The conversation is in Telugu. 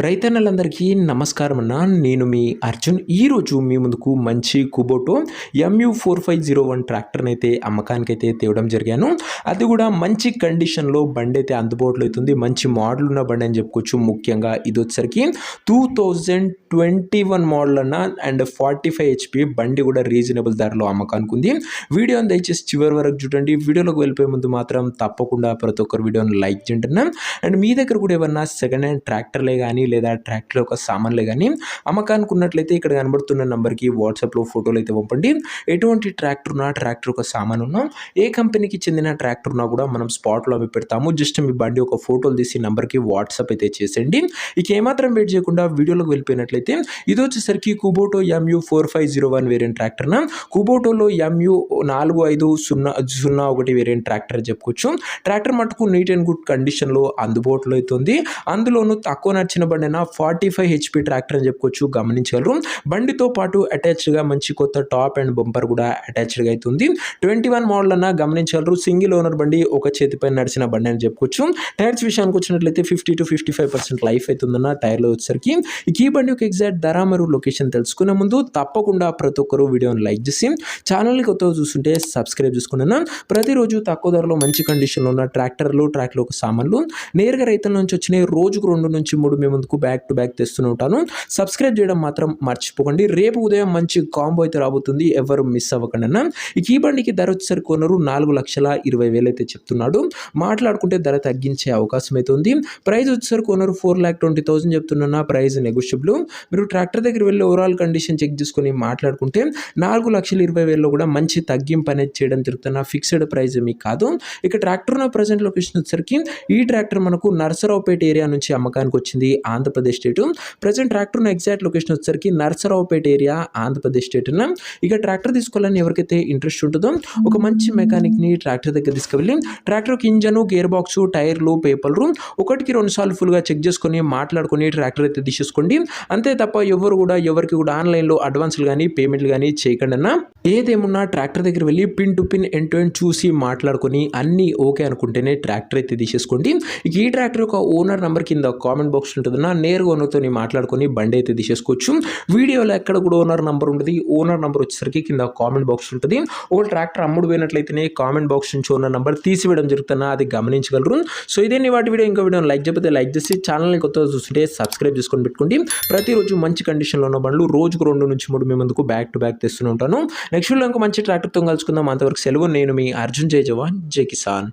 రైతన్నలందరికీ నమస్కారం అన్న. నేను మీ అర్జున్. ఈరోజు మీ ముందుకు మంచి కుబోటో MU4501 ట్రాక్టర్ని అయితే అమ్మకానికైతే తేవడం జరిగాను. అది కూడా మంచి కండిషన్లో బండి అయితే అందుబాటులో అవుతుంది. మంచి మోడల్ ఉన్న బండి అని చెప్పుకోవచ్చు. ముఖ్యంగా ఇది వచ్చేసరికి 2021 మోడల్ అన్న అండ్ 45 HP బండి కూడా రీజనబుల్ ధరలో అమ్మకానికి ఉంది. వీడియోని దయచేసి చివరి వరకు చూడండి. వీడియోలోకి వెళ్ళిపోయే ముందు మాత్రం తప్పకుండా ప్రతి ఒక్కరు వీడియోని లైక్ చేయండి. అండ్ మీ దగ్గర కూడా ఏమన్నా సెకండ్ హ్యాండ్ ట్రాక్టర్లే కానీ లేదా ట్రాక్టర్ యొక్క సామాన్లే కానీ అమ్మకానికి ఉన్నట్లయితే ఇక్కడ కనబడుతున్న నంబర్కి వాట్సాప్లో ఫోటోలు అయితే పంపండి. ఎటువంటి ట్రాక్టర్ ఉన్నా, ట్రాక్టర్ యొక్క సామాన్ ఉన్నా, ఏ కంపెనీకి చెందిన ట్రాక్టర్ ఉన్నా కూడా మనం స్పాట్లో అవి పెడతాము. జస్ట్ మీ బండి ఒక ఫోటోలు తీసి నంబర్కి వాట్సాప్ అయితే చేసేయండి. ఇక ఏమాత్రం వెయిట్ చేయకుండా వీడియోలోకి వెళ్ళిపోయినట్లయితే ఇది వచ్చేసరికి కుబోటో MU4501 వేరియంట్ ట్రాక్టర్న కుబోటోలో MU4501 వేరియంట్ ట్రాక్టర్ చెప్పుకోవచ్చు. ట్రాక్టర్ మటుకు నీట్ అండ్ గుడ్ కండిషన్లో అందుబాటులో అవుతుంది. అందులోనూ తక్కువ నడిచిన బండి 45 HP ట్రాక్టర్ అని చెప్పుకోవచ్చు. గమనించగలరు. బండితో పాటు అటాచ్డ్గా మంచి కొత్త టాప్ అండ్ బంపర్ కూడా అటాచ్డ్గా అవుతుంది. 21 మోడల్ అన్న గమనించగలరు. సింగిల్ ఓనర్ బండి, ఒక చేతిపై నడిచిన బండి అని చెప్పుకోవచ్చు. టైర్స్ విషయానికి వచ్చినట్లయితే 50 to 55% లైఫ్ అవుతుందన్న టైర్లో వచ్చేసరికి. ఈ బండి యొక్క ఎగ్జాక్ట్ ధర మరియు లొకేషన్ తెలుసుకునే ముందు తప్పకుండా ప్రతి ఒక్కరు వీడియోని లైక్ చేసి ఛానల్ని కొత్తగా చూస్తుంటే సబ్స్క్రైబ్ చేసుకున్నాను. ప్రతిరోజు తక్కువ ధరలో మంచి కండిషన్లో ఉన్న ట్రాక్టర్లు, ట్రాక్టర్ యొక్క సామాన్లు నేరుగా రైతుల నుంచి వచ్చినాయి. రోజుకు 2 నుంచి 3 మీ ముందుకు బ్యాక్ టు బ్యాక్ తెస్తూనే ఉంటాను. సబ్స్క్రైబ్ చేయడం మాత్రం మర్చిపోకండి. రేపు ఉదయం మంచి కాంబో అయితే రాబోతుంది. ఎవరు మిస్ అవ్వకండి అన్న. ఈ బండికి ధర వచ్చేసరికి కొనరు 4,20,000 అయితే చెప్తున్నాడు. మాట్లాడుకుంటే ధర తగ్గించే అవకాశం అయితే ఉంది. ప్రైస్ వచ్చేసరికి కొనరు 4,20,000 చెప్తున్నా. Price negotiable. మీరు ట్రాక్టర్ దగ్గర వెళ్ళి ఓవరాల్ కండిషన్ చెక్ చేసుకొని మాట్లాడుకుంటే 4,20,000లో కూడా మంచి తగ్గింపు అనేది చేయడం జరుగుతున్న. ఫిక్స్డ్ ప్రైస్ మీకు కాదు. ఇక ట్రాక్టర్ ఉన్న ప్రజెంట్ లొకేషన్ వచ్చేసరికి ఈ ట్రాక్టర్ మనకు నర్సరావుపేట ఏరియా నుంచి అమ్మకానికి వచ్చింది. ఆంధ్రప్రదేశ్ స్టేట్. ప్రజెంట్ ట్రాక్టర్ ఉన్న ఎగ్జాక్ట్ లొకేషన్ వచ్చేసరికి నర్సరావుపేట ఏరియా, ఆంధ్రప్రదేశ్ స్టేట్. ఇక ట్రాక్టర్ తీసుకోవాలని ఎవరికైతే ఇంట్రెస్ట్ ఉంటుందో ఒక మంచి మెకానిక్ని ట్రాక్టర్ దగ్గర తీసుకువెళ్ళి ట్రాక్టర్కి ఇంజను, గేర్ బాక్స్, టైర్లు, పేపర్లు 1-2 సార్లు ఫుల్గా చెక్ చేసుకొని మాట్లాడుకొని ట్రాక్టర్ అయితే తీసేసుకోండి. అంతే తప్ప ఎవరికి కూడా ఆన్లైన్లో అడ్వాన్స్లు కానీ పేమెంట్లు కానీ చేయకండి అన్న. ఏదేమున్నా ట్రాక్టర్ దగ్గర వెళ్ళి pin to pin end to end చూసి మాట్లాడుకొని అన్నీ ఓకే అనుకుంటేనే ట్రాక్టర్ అయితే తీసేసుకోండి. ఇక ఈ ట్రాక్టర్ యొక్క ఓనర్ నెంబర్ కింద కామెంట్ బాక్స్ ఉంటుందన్నా. నేరుగా ఓనర్తో మాట్లాడుకొని బండి అయితే తీసేసుకోవచ్చు. వీడియోలో ఎక్కడ కూడా ఓనర్ నెంబర్ ఉంటుంది. ఓనర్ నెంబర్ వచ్చేసరికి కింద కామెంట్ బాక్స్ ఉంటుంది. ఒక ట్రాక్టర్ అమ్ముడు పోయినట్లయితేనే కామెంట్ బాక్స్ నుంచి ఓనర్ నెంబర్ తీసివేయడం జరుగుతున్నా. అది గమనించగలరు. సో ఇదే వాటి వీడియో. ఇంకా వీడియో లైక్ చేయకపోతే లైక్ చేసి ఛానల్ని కొత్తగా చూస్తుంటే సబ్స్క్రైబ్ చేసుకొని పెట్టుకోండి. ప్రతిరోజు మంచి కండిషన్లో ఉన్న బండ్లు రోజుకు 2 నుంచి 3 మీ ముందుకు బ్యాక్ టు బ్యాక్ తెస్తూనే ఉంటాను. నెక్స్ట్ వీడియో ఇంకా మంచి ట్రాక్టర్తో కలుసుకుందాం. అంతవరకు సెలవు. నేను మీ అర్జున్. జై జవాన్, జై కిసాన్.